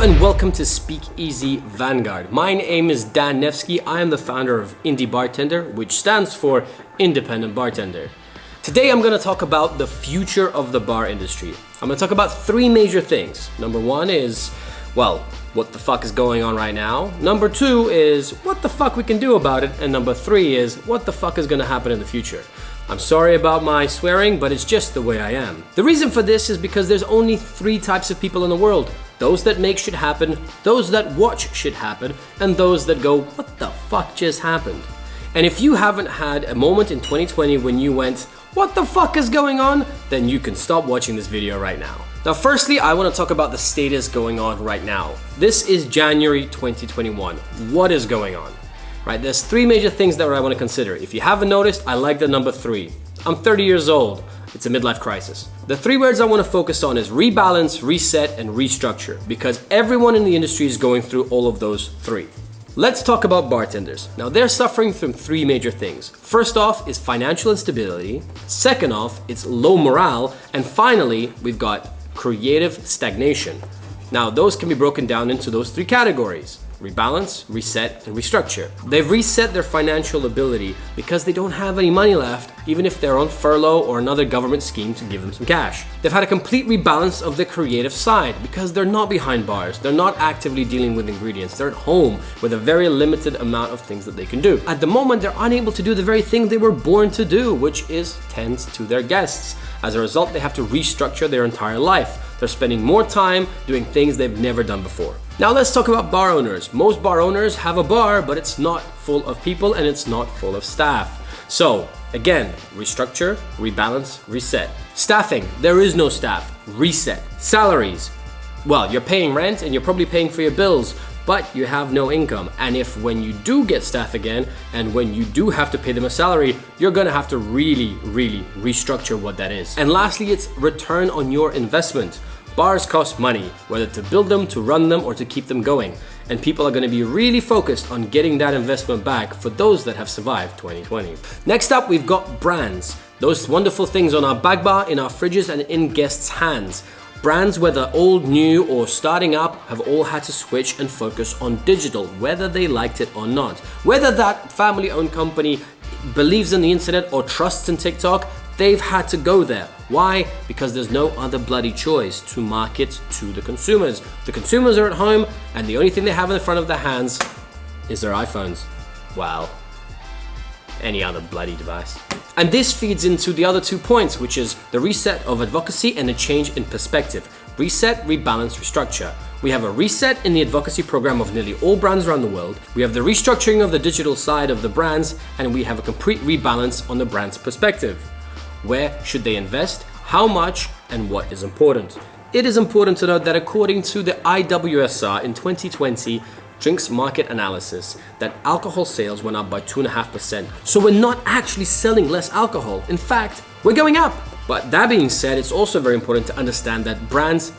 and welcome to Speakeasy Vanguard. My name is Dan Nevsky. I am the founder of Indie Bartender, which stands for Independent Bartender. Today I'm going to talk about the future of the bar industry. I'm going to talk about three major things. Number one is, what the fuck is going on right now? Number two is, what the fuck we can do about it? And number three is, what the fuck is going to happen in the future? I'm sorry about my swearing, but it's just the way I am. The reason for this is because there's only three types of people in the world. Those that make shit happen, those that watch shit happen, and those that go, what the fuck just happened? And if you haven't had a moment in 2020 when you went, what the fuck is going on? Then you can stop watching this video right now. Now, firstly, I want to talk about the status going on right now. This is January 2021. What is going on? Right, there's three major things that I want to consider. If you haven't noticed, I like the number 3. I'm 30 years old. It's a midlife crisis. The three words I want to focus on is rebalance, reset, and restructure, because everyone in the industry is going through all of those three. Let's talk about bartenders. Now, they're suffering from three major things. First off is financial instability. Second off, it's low morale. And finally, we've got creative stagnation. Now, those can be broken down into those three categories: rebalance, reset, and restructure. They've reset their financial ability because they don't have any money left, even if they're on furlough or another government scheme to give them some cash. They've had a complete rebalance of the creative side because they're not behind bars, they're not actively dealing with ingredients, they're at home with a very limited amount of things that they can do. At the moment, they're unable to do the very thing they were born to do, which is tend to their guests. As a result, they have to restructure their entire life. They're spending more time doing things they've never done before. Now let's talk about bar owners. Most bar owners have a bar, but it's not full of people and it's not full of staff. So again, restructure, rebalance, reset. Staffing, there is no staff. Reset. Salaries, you're paying rent and you're probably paying for your bills, but you have no income. And if when you do get staff again, and when you do have to pay them a salary, you're gonna have to really restructure what that is. And lastly, it's return on your investment. Bars cost money, whether to build them, to run them, or to keep them going. And people are going to be really focused on getting that investment back for those that have survived 2020. Next up, we've got brands. Those wonderful things on our back bar, in our fridges, and in guests' hands. Brands, whether old, new, or starting up, have all had to switch and focus on digital, whether they liked it or not. Whether that family-owned company believes in the internet or trusts in TikTok, they've had to go there. Why? Because there's no other bloody choice to market to the consumers. The consumers are at home, and the only thing they have in front of their hands is their iPhones. Wow. Any other bloody device. And this feeds into the other 2 points, which is the reset of advocacy and a change in perspective. Reset, rebalance, restructure. We have a reset in the advocacy program of nearly all brands around the world. We have the restructuring of the digital side of the brands, and we have a complete rebalance on the brand's perspective. Where should they invest? How much? And what is important? It is important to note that according to the IWSR in 2020 drinks market analysis, that alcohol sales went up by 2.5%. So we're not actually selling less alcohol. In fact, we're going up. But that being said, it's also very important to understand that brands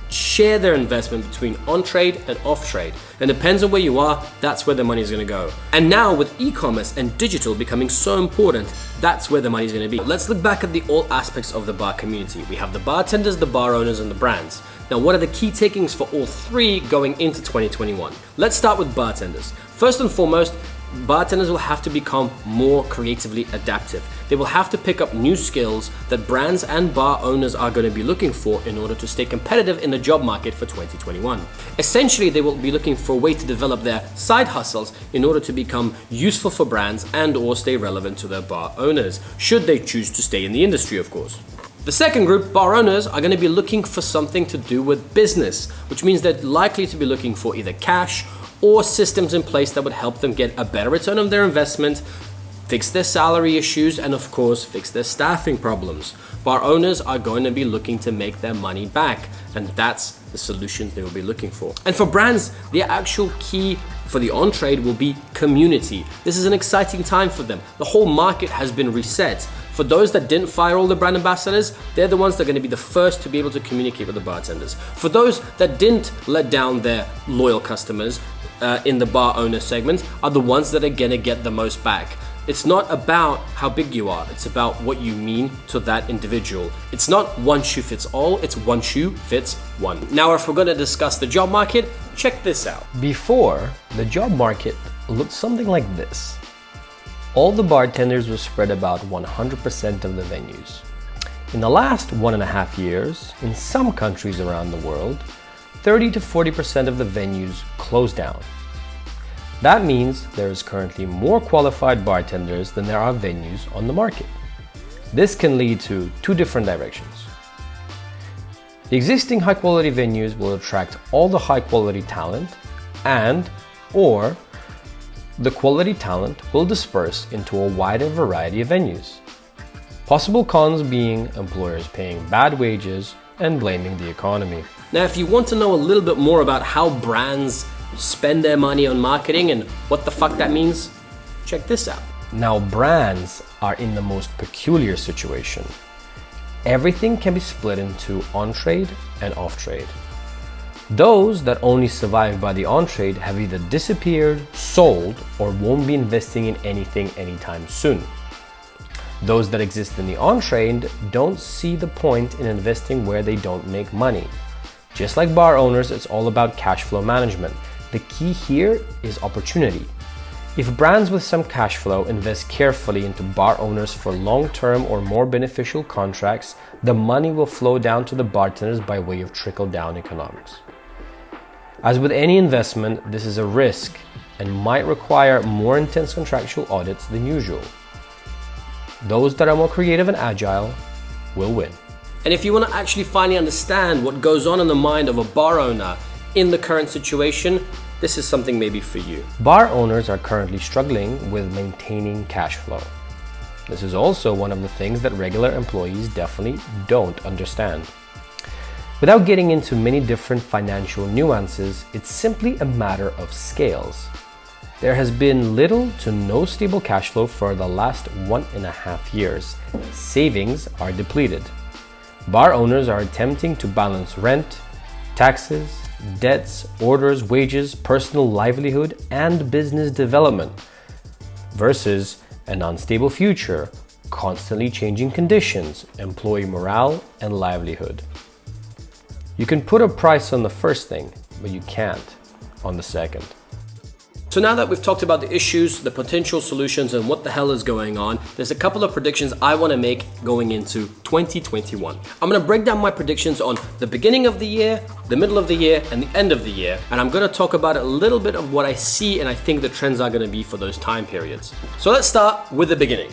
share their investment between on-trade and off-trade. And depends on where you are, that's where the money is going to go. And now with e-commerce and digital becoming so important, that's where the money is going to be. Let's look back at all aspects of the bar community. We have the bartenders, the bar owners, and the brands. Now, what are the key takings for all three going into 2021? Let's start with bartenders. First and foremost, bartenders will have to become more creatively adaptive. They will have to pick up new skills that brands and bar owners are going to be looking for in order to stay competitive in the job market for 2021. Essentially, they will be looking for a way to develop their side hustles in order to become useful for brands and or stay relevant to their bar owners, should they choose to stay in the industry, of course. The second group, bar owners, are going to be looking for something to do with business, which means they're likely to be looking for either cash or systems in place that would help them get a better return on their investment, fix their salary issues, and of course, fix their staffing problems. Bar owners are going to be looking to make their money back, and that's the solutions they will be looking for. And for brands, the actual key for the on-trade will be community. This is an exciting time for them. The whole market has been reset. For those that didn't fire all the brand ambassadors, they're the ones that are going to be the first to be able to communicate with the bartenders. For those that didn't let down their loyal customers in the bar owner segment, are the ones that are going to get the most back. It's not about how big you are, it's about what you mean to that individual. It's not one shoe fits all, it's one shoe fits one. Now, if we're gonna discuss the job market, check this out. Before, the job market looked something like this. All the bartenders were spread about 100% of the venues. In the last 1.5 years, in some countries around the world, 30 to 40% of the venues closed down. That means there is currently more qualified bartenders than there are venues on the market. This can lead to two different directions. The existing high-quality venues will attract all the high-quality talent, or the quality talent will disperse into a wider variety of venues. Possible cons being employers paying bad wages and blaming the economy. Now, if you want to know a little bit more about how brands spend their money on marketing and what the fuck that means, check this out. Now, brands are in the most peculiar situation. Everything can be split into on-trade and off-trade. Those that only survive by the on-trade have either disappeared, sold, or won't be investing in anything anytime soon. Those that exist in the on-trade don't see the point in investing where they don't make money. Just like bar owners, it's all about cash flow management. The key here is opportunity. If brands with some cash flow invest carefully into bar owners for long-term or more beneficial contracts, the money will flow down to the bartenders by way of trickle-down economics. As with any investment, this is a risk and might require more intense contractual audits than usual. Those that are more creative and agile will win. And if you want to actually finally understand what goes on in the mind of a bar owner in the current situation, this is something maybe for you. Bar owners are currently struggling with maintaining cash flow. This is also one of the things that regular employees definitely don't understand. Without getting into many different financial nuances, it's simply a matter of scales. There has been little to no stable cash flow for the last 1.5 years. Savings are depleted. Bar owners are attempting to balance rent, taxes, debts, orders, wages, personal livelihood, and business development versus an unstable future, constantly changing conditions, employee morale, and livelihood. You can put a price on the first thing, but you can't on the second. So now that we've talked about the issues, the potential solutions, and what the hell is going on, there's a couple of predictions I want to make going into 2021. I'm going to break down my predictions on the beginning of the year, the middle of the year, and the end of the year, and I'm going to talk about a little bit of what I see and I think the trends are going to be for those time periods. So let's start with the beginning.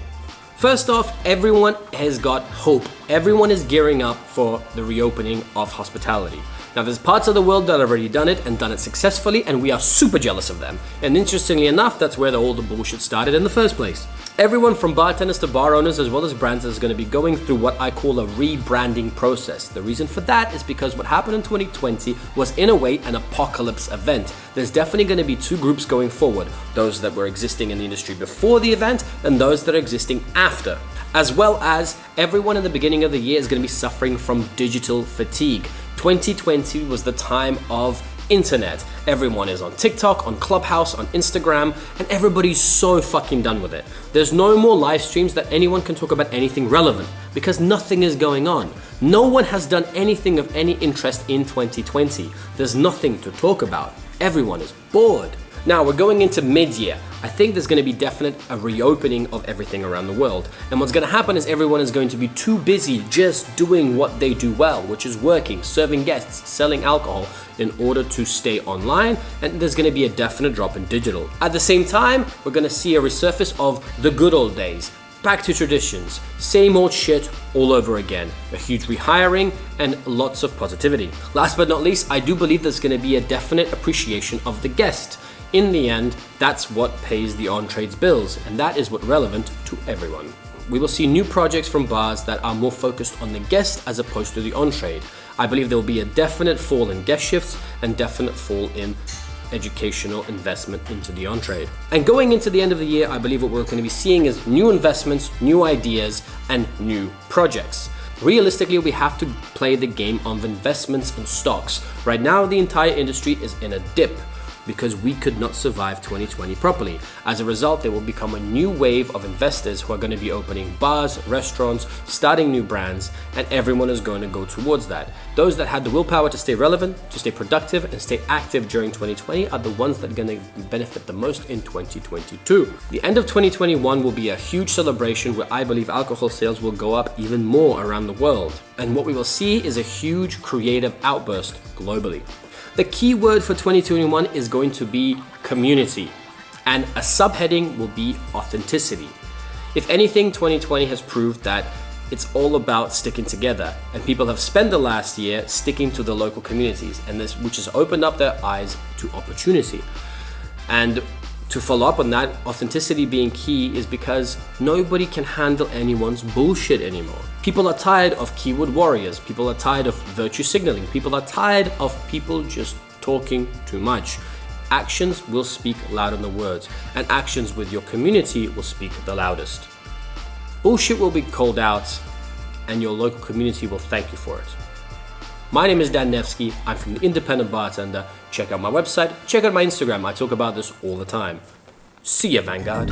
First off, everyone has got hope. Everyone is gearing up for the reopening of hospitality. Now, there's parts of the world that have already done it and done it successfully, and we are super jealous of them. And interestingly enough, that's where all the bullshit started in the first place. Everyone from bartenders to bar owners as well as brands is going to be going through what I call a rebranding process. The reason for that is because what happened in 2020 was in a way an apocalypse event. There's definitely going to be two groups going forward, those that were existing in the industry before the event and those that are existing after. As well as everyone in the beginning of the year is going to be suffering from digital fatigue. 2020 was the time of internet. Everyone is on TikTok, on Clubhouse, on Instagram, and everybody's so fucking done with it. There's no more live streams that anyone can talk about anything relevant because nothing is going on. No one has done anything of any interest in 2020. There's nothing to talk about. Everyone is bored. Now we're going into mid-year. I think there's going to be definite a reopening of everything around the world. And what's going to happen is everyone is going to be too busy just doing what they do well, which is working, serving guests, selling alcohol in order to stay online. And there's going to be a definite drop in digital. At the same time, we're going to see a resurface of the good old days. Back to traditions, same old shit all over again. A huge rehiring and lots of positivity. Last but not least, I do believe there's going to be a definite appreciation of the guest. In the end, that's what pays the on-trade's bills, and that is what's relevant to everyone. We will see new projects from bars that are more focused on the guest as opposed to the on-trade. I believe there will be a definite fall in guest shifts and definite fall in educational investment into the on-trade. And going into the end of the year, I believe what we're going to be seeing is new investments, new ideas, and new projects. Realistically, we have to play the game of investments in stocks. Right now, the entire industry is in a dip. because we could not survive 2020 properly. As a result, there will become a new wave of investors who are going to be opening bars, restaurants, starting new brands, and everyone is going to go towards that. Those that had the willpower to stay relevant, to stay productive, and stay active during 2020 are the ones that are going to benefit the most in 2022. The end of 2021 will be a huge celebration where I believe alcohol sales will go up even more around the world. And what we will see is a huge creative outburst globally. The key word for 2021 is going to be community, and a subheading will be authenticity. If anything, 2020 has proved that it's all about sticking together, and people have spent the last year sticking to the local communities, and this which has opened up their eyes to opportunity. And to follow up on that, authenticity being key is because nobody can handle anyone's bullshit anymore. People are tired of keyboard warriors, people are tired of virtue signaling, people are tired of people just talking too much. Actions will speak louder than words, and actions with your community will speak the loudest. Bullshit will be called out, and your local community will thank you for it. My name is Dan Nevsky. I'm from The Independent Bartender. Check out my website, check out my Instagram. I talk about this all the time. See ya, Vanguard.